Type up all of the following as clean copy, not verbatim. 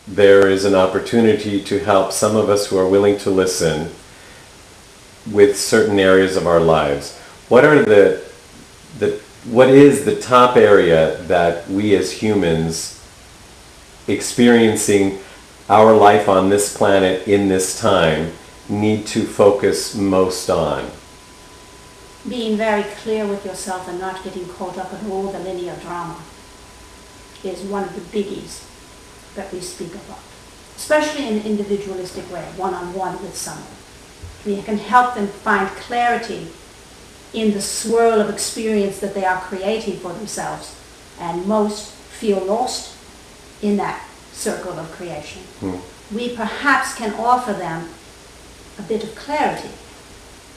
there is an opportunity to help some of us who are willing to listen with certain areas of our lives. What is the top area that we as humans experiencing our life on this planet in this time need to focus most on? Being very clear with yourself and not getting caught up in all the linear drama is one of the biggies that we speak about, especially in an individualistic way, one-on-one with someone. We can help them find clarity in the swirl of experience that they are creating for themselves, and most feel lost in that circle of creation. We perhaps can offer them a bit of clarity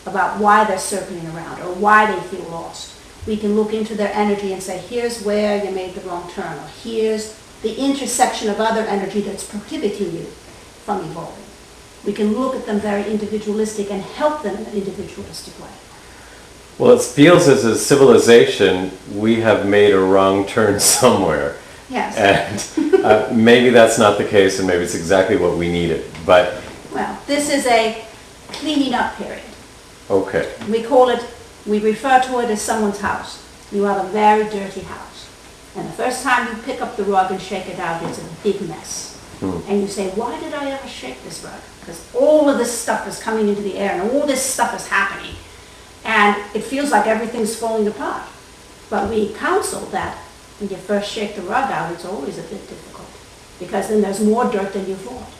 about why they're circling around or why they feel lost. We can look into their energy and say, here's where you made the wrong turn, or here's the intersection of other energy that's prohibiting you from evolving. We can look at them very individualistic and help them in an individualistic way. Well, it feels as a civilization we have made a wrong turn somewhere. Yes. And maybe that's not the case, and maybe it's exactly what we needed. But well, this is a cleaning up period. okay. We refer to it as someone's house. You have a very dirty house. And the first time you pick up the rug and shake it out, it's a big mess. And you say, why did I ever shake this rug? Because all of this stuff is coming into the air and all this stuff is happening. And it feels like everything's falling apart. But we counsel that when you first shake the rug out, it's always a bit difficult. Because then there's more dirt than you thought.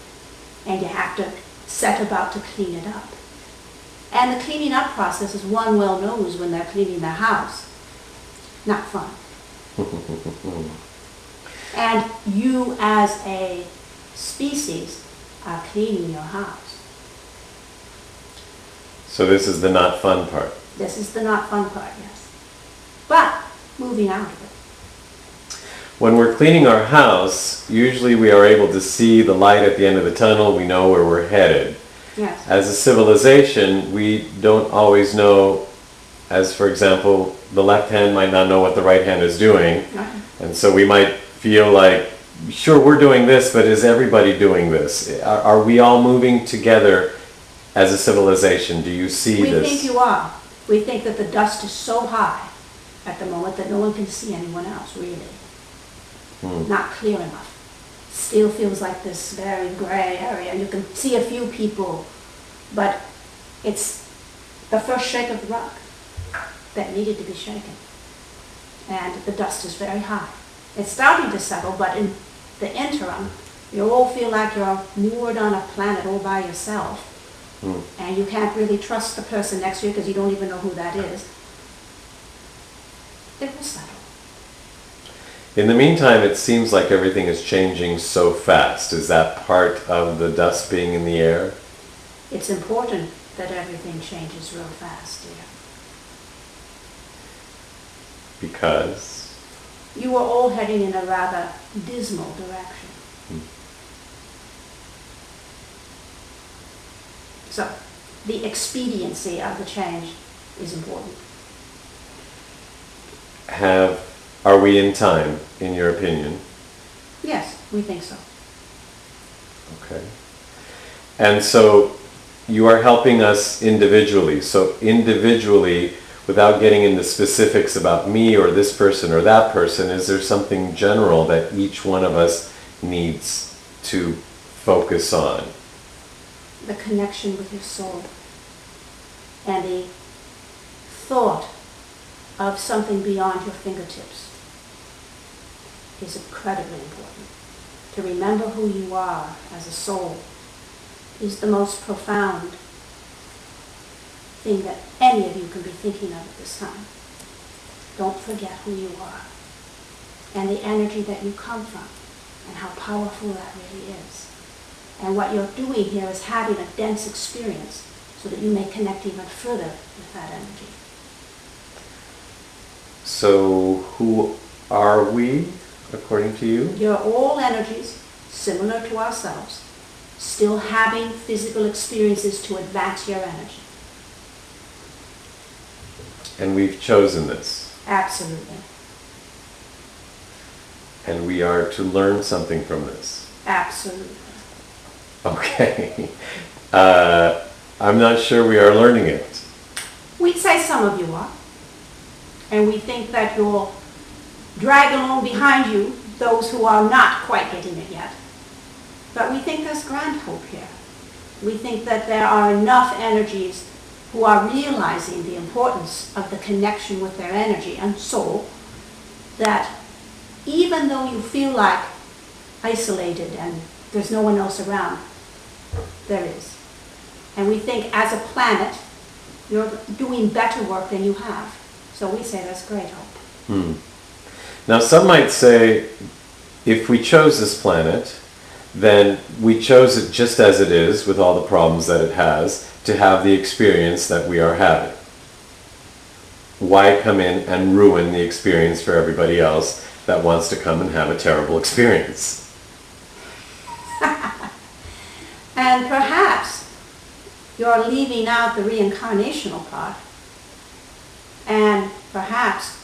And you have to set about to clean it up. And the cleaning up process, as one well knows when they're cleaning their house, not fun. And you as a species are cleaning your house. So this is the not fun part. This is the not fun part, yes. But moving out of it. When we're cleaning our house, usually we are able to see the light at the end of the tunnel. We know where we're headed. Yes. As a civilization, we don't always know, as for example, the left hand might not know what the right hand is doing. Right. And so we might feel like, sure, we're doing this, but is everybody doing this? Are we all moving together as a civilization? Do you see this? We think you are. We think that the dust is so high at the moment that no one can see anyone else, really. Not clear enough. Still feels like this very gray area. You can see a few people, but it's the first shake of the rug that needed to be shaken. And the dust is very high. It's starting to settle, but in the interim, you all feel like you're moored on a planet all by yourself. And you can't really trust the person next to you because you don't even know who that is. It will settle. In the meantime, it seems like everything is changing so fast. Is that part of the dust being in the air? It's important that everything changes real fast, dear. Because? You are all heading in a rather dismal direction. So, the expediency of the change is important. Are we in time, in your opinion? Yes, we think so. Okay. And so you are helping us individually. So individually, without getting into specifics about me or this person or that person, is there something general that each one of us needs to focus on? The connection with your soul and the thought of something beyond your fingertips is incredibly important. To remember who you are as a soul is the most profound thing that any of you can be thinking of at this time. Don't forget who you are and the energy that you come from and how powerful that really is. And what you're doing here is having a dense experience so that you may connect even further with that energy. So who are we, according to you? You're all energies similar to ourselves, still having physical experiences to advance your energy. And we've chosen this. Absolutely. And we are to learn something from this. Absolutely. Okay. I'm not sure we are learning it. We'd say some of you are. And we think that you'll drag along behind you those who are not quite getting it yet. But we think there's grand hope here. We think that there are enough energies who are realizing the importance of the connection with their energy and soul, that even though you feel like isolated and there's no one else around, there is. And we think as a planet, you're doing better work than you have. So we say that's great hope. Now some might say, if we chose this planet, then we chose it just as it is, with all the problems that it has, to have the experience that we are having. Why come in and ruin the experience for everybody else that wants to come and have a terrible experience? And perhaps you're leaving out the reincarnational part, and perhaps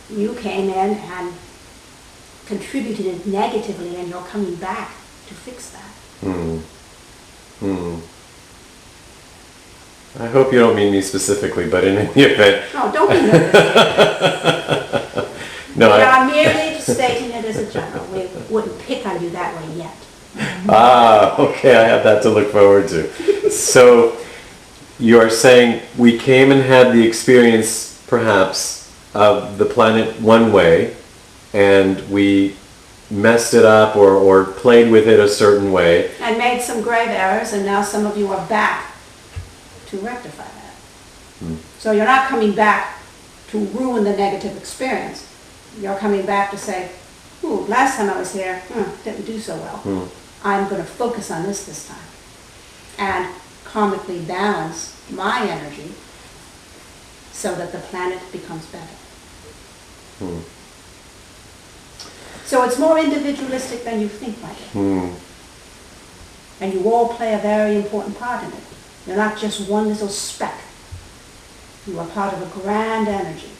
you came in and contributed negatively and you're coming back to fix that. I hope you don't mean me specifically, but in any event... No, don't be nervous. No, We are merely stating it as a general. We wouldn't pick on you that way yet. Okay, I have that to look forward to. So, you are saying we came and had the experience, perhaps, of the planet one way, and we messed it up or played with it a certain way. And made some grave errors, and now some of you are back to rectify that. So you're not coming back to ruin the negative experience. You're coming back to say, ooh, last time I was here, didn't do so well. I'm going to focus on this time. And karmically balance my energy so that the planet becomes better. So it's more individualistic than you think, like it. And you all play a very important part in it. You're not just one little speck. You are part of a grand energy.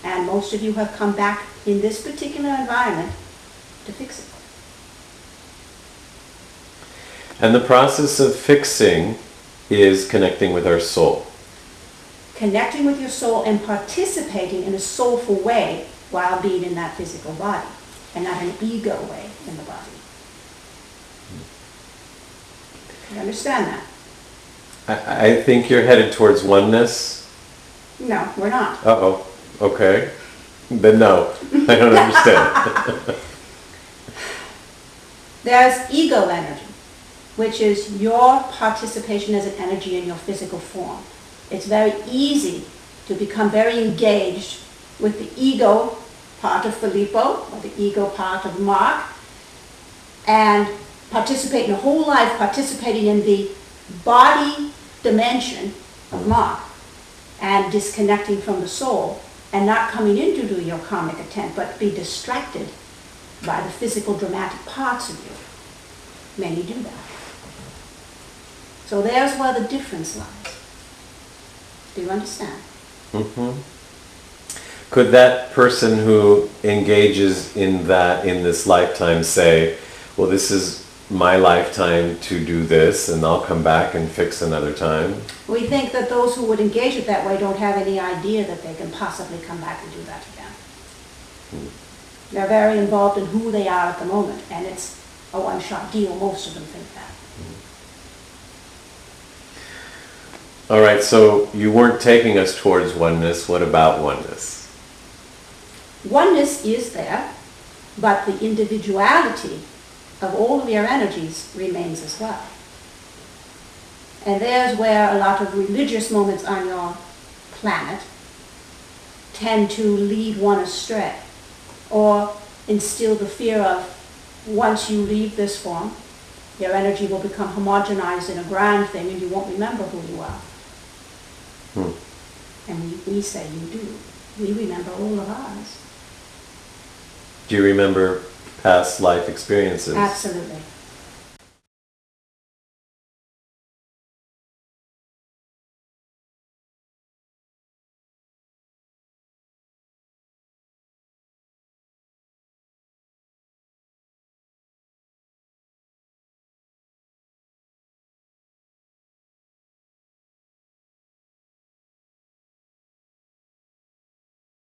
And most of you have come back in this particular environment to fix it. And the process of fixing is connecting with our soul. Connecting with your soul and participating in a soulful way while being in that physical body, and not an ego way in the body. You understand that? I think you're headed towards oneness. No, we're not. Uh-oh. Okay. Then no, I don't understand. There's ego energy, which is your participation as an energy in your physical form. It's very easy to become very engaged with the ego part of Filippo, or the ego part of Mark, and participate in a whole life, participating in the body dimension of Mark, and disconnecting from the soul, and not coming in to do your karmic intent, but be distracted by the physical dramatic parts of you. Many do that. So there's where the difference lies. Do you understand? Could that person who engages in that in this lifetime say, well, this is my lifetime to do this, and I'll come back and fix another time? We think that those who would engage it that way don't have any idea that they can possibly come back and do that again. They're very involved in who they are at the moment, and it's a one-shot deal. Most of them think that. All right, so you weren't taking us towards oneness. What about oneness? Oneness is there, but the individuality of all of your energies remains as well. And there's where a lot of religious moments on your planet tend to lead one astray, or instill the fear of, once you leave this form, your energy will become homogenized in a grand thing and you won't remember who you are. And we say you do. We remember all of ours. Do you remember past life experiences? Absolutely.